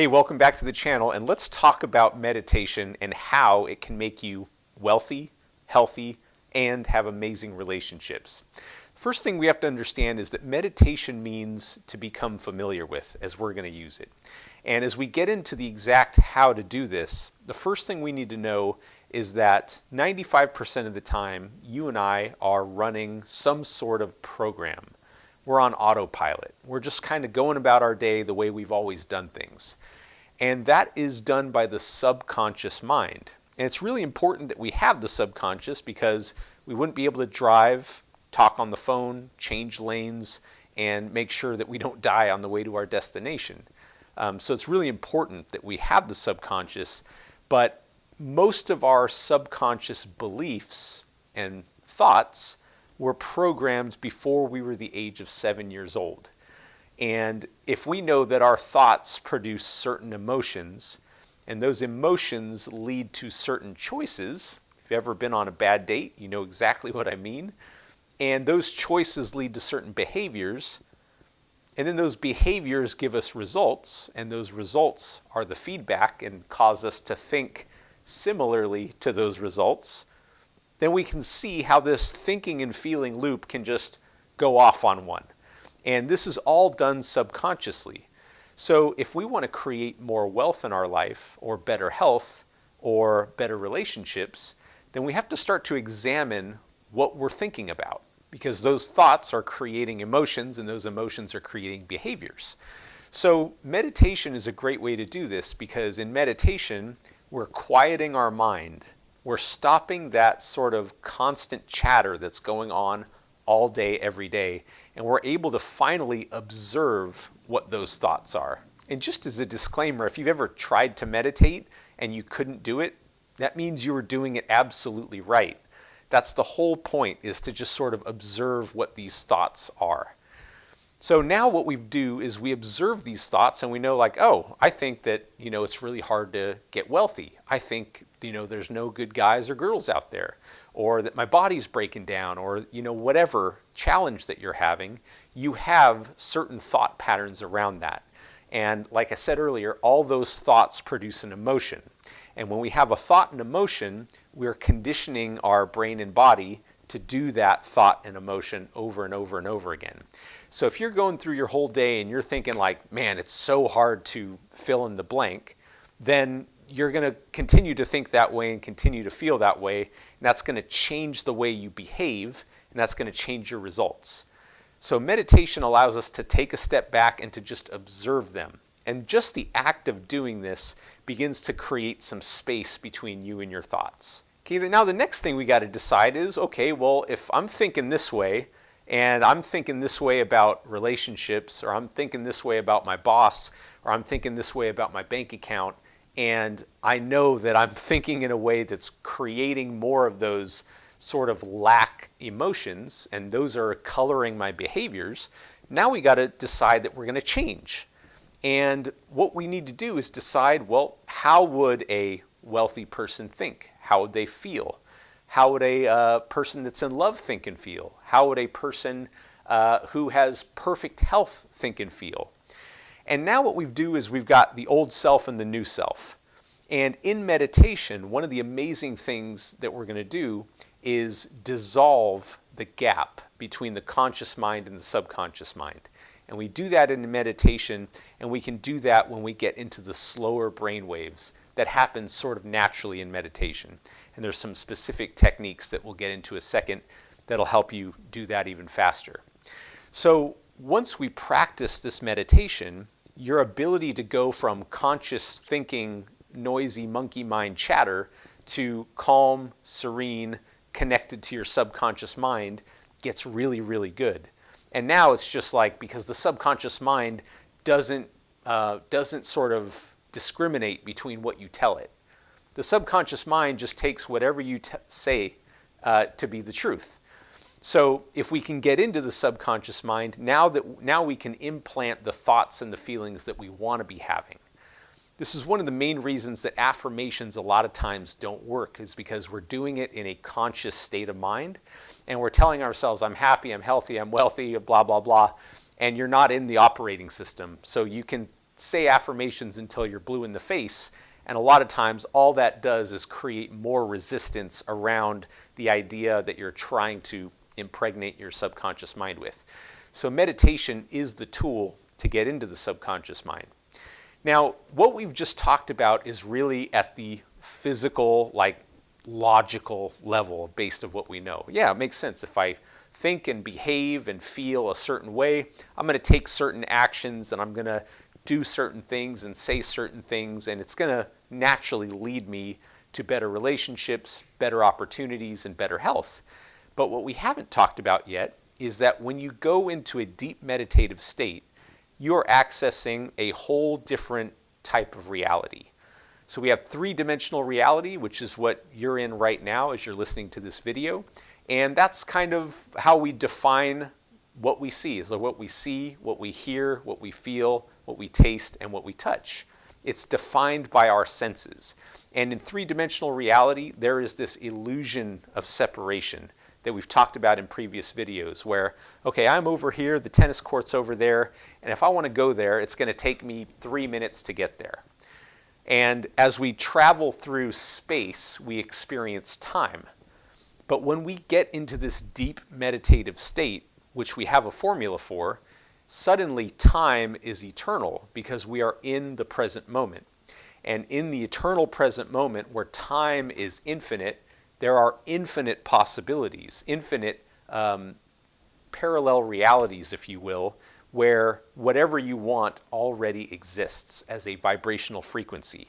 Hey, welcome back to the channel, and let's talk about meditation and how it can make you wealthy, healthy, and have amazing relationships. First thing we have to understand is that meditation means to become familiar with, as we're going to use it. And as we get into the exact how to do this, the first thing we need to know is that 95% of the time, you and I are running some sort of program. We're on autopilot. We're just kind of going about our day the way we've always done things. And that is done by the subconscious mind. And it's really important that we have the subconscious because we wouldn't be able to drive, talk on the phone, change lanes, and make sure that we don't die on the way to our destination. So it's really important that we have the subconscious, but most of our subconscious beliefs and thoughts were programmed before we were the age of 7 years old. And if we know that our thoughts produce certain emotions, and those emotions lead to certain choices, if you've ever been on a bad date, you know exactly what I mean, and those choices lead to certain behaviors, and then those behaviors give us results, and those results are the feedback and cause us to think similarly to those results, then we can see how this thinking and feeling loop can just go off on one. And this is all done subconsciously. So if we want to create more wealth in our life, or better health, or better relationships, then we have to start to examine what we're thinking about, because those thoughts are creating emotions, and those emotions are creating behaviors. So meditation is a great way to do this, because in meditation, we're quieting our mind. We're stopping that sort of constant chatter that's going on all day, every day, and we're able to finally observe what those thoughts are. And just as a disclaimer, if you've ever tried to meditate and you couldn't do it, that means you were doing it absolutely right. That's the whole point, is to just sort of observe what these thoughts are. So now what we do is we observe these thoughts and we know, like, oh, I think that, it's really hard to get wealthy. I think, there's no good guys or girls out there, or that my body's breaking down, or, whatever challenge that you're having, you have certain thought patterns around that. And like I said earlier, all those thoughts produce an emotion. And when we have a thought and emotion, we're conditioning our brain and body to do that thought and emotion over and over and over again. So if you're going through your whole day and you're thinking like, man, it's so hard to fill in the blank, then you're going to continue to think that way and continue to feel that way. And that's going to change the way you behave, and that's going to change your results. So meditation allows us to take a step back and to just observe them. And just the act of doing this begins to create some space between you and your thoughts. Okay, now the next thing we got to decide is, okay, well, if I'm thinking this way, and I'm thinking this way about relationships, or I'm thinking this way about my boss, or I'm thinking this way about my bank account, and I know that I'm thinking in a way that's creating more of those sort of lack emotions, and those are coloring my behaviors, now we got to decide that we're going to change. And what we need to do is decide, well, how would a wealthy person think? How would they feel? How would a person that's in love think and feel? How would a person who has perfect health think and feel? And now what we do is we've got the old self and the new self. And in meditation, one of the amazing things that we're going to do is dissolve the gap between the conscious mind and the subconscious mind. And we do that in meditation, and we can do that when we get into the slower brain waves that happen sort of naturally in meditation. And there's some specific techniques that we'll get into a second that'll help you do that even faster. So once we practice this meditation, your ability to go from conscious thinking, noisy monkey mind chatter to calm, serene, connected to your subconscious mind gets really, really good. And now it's just like, because the subconscious mind doesn't sort of discriminate between what you tell it. The subconscious mind just takes whatever you say to be the truth. So if we can get into the subconscious mind, now we can implant the thoughts and the feelings that we want to be having. This is one of the main reasons that affirmations a lot of times don't work, is because we're doing it in a conscious state of mind, and we're telling ourselves, I'm happy, I'm healthy, I'm wealthy, blah, blah, blah, and you're not in the operating system. So you can say affirmations until you're blue in the face. And a lot of times, all that does is create more resistance around the idea that you're trying to impregnate your subconscious mind with. So meditation is the tool to get into the subconscious mind. Now, what we've just talked about is really at the physical, like logical level based on what we know. Yeah, it makes sense. If I think and behave and feel a certain way, I'm going to take certain actions and I'm going to do certain things and say certain things, and it's going to naturally lead me to better relationships, better opportunities, and better health. But what we haven't talked about yet is that when you go into a deep meditative state, you're accessing a whole different type of reality. So we have three-dimensional reality, which is what you're in right now as you're listening to this video. And that's kind of how we define what we see. Is what we see, what we hear, what we feel, what we taste, and what we touch. It's defined by our senses. And in three-dimensional reality, there is this illusion of separation that we've talked about in previous videos where, okay, I'm over here, the tennis court's over there, and if I want to go there, it's going to take me 3 minutes to get there. And as we travel through space, we experience time. But when we get into this deep meditative state, which we have a formula for, suddenly time is eternal because we are in the present moment. And in the eternal present moment where time is infinite, there are infinite possibilities, infinite parallel realities, if you will, where whatever you want already exists as a vibrational frequency.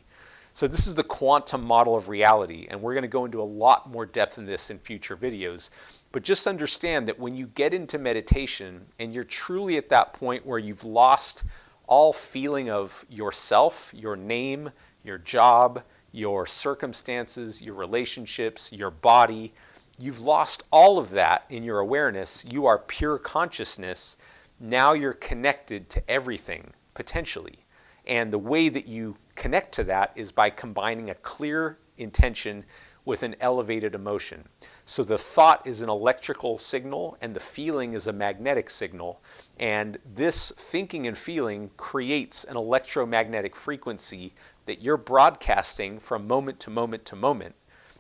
So this is the quantum model of reality, and we're going to go into a lot more depth in this in future videos. But just understand that when you get into meditation and you're truly at that point where you've lost all feeling of yourself, your name, your job, your circumstances, your relationships, your body, you've lost all of that in your awareness. You are pure consciousness. Now you're connected to everything, potentially. And the way that you connect to that is by combining a clear intention with an elevated emotion. So the thought is an electrical signal and the feeling is a magnetic signal. And this thinking and feeling creates an electromagnetic frequency that you're broadcasting from moment to moment to moment.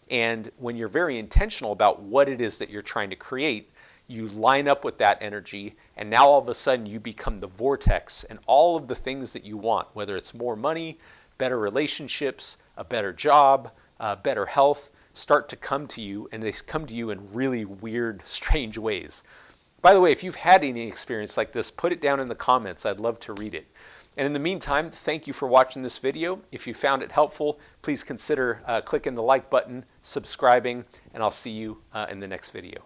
And when you're very intentional about what it is that you're trying to create, you line up with that energy, and now all of a sudden you become the vortex, and all of the things that you want, whether it's more money, better relationships, a better job, better health, start to come to you, and they come to you in really weird, strange ways. By the way, if you've had any experience like this, put it down in the comments. I'd love to read it. And in the meantime, thank you for watching this video. If you found it helpful, please consider clicking the like button, subscribing, and I'll see you in the next video.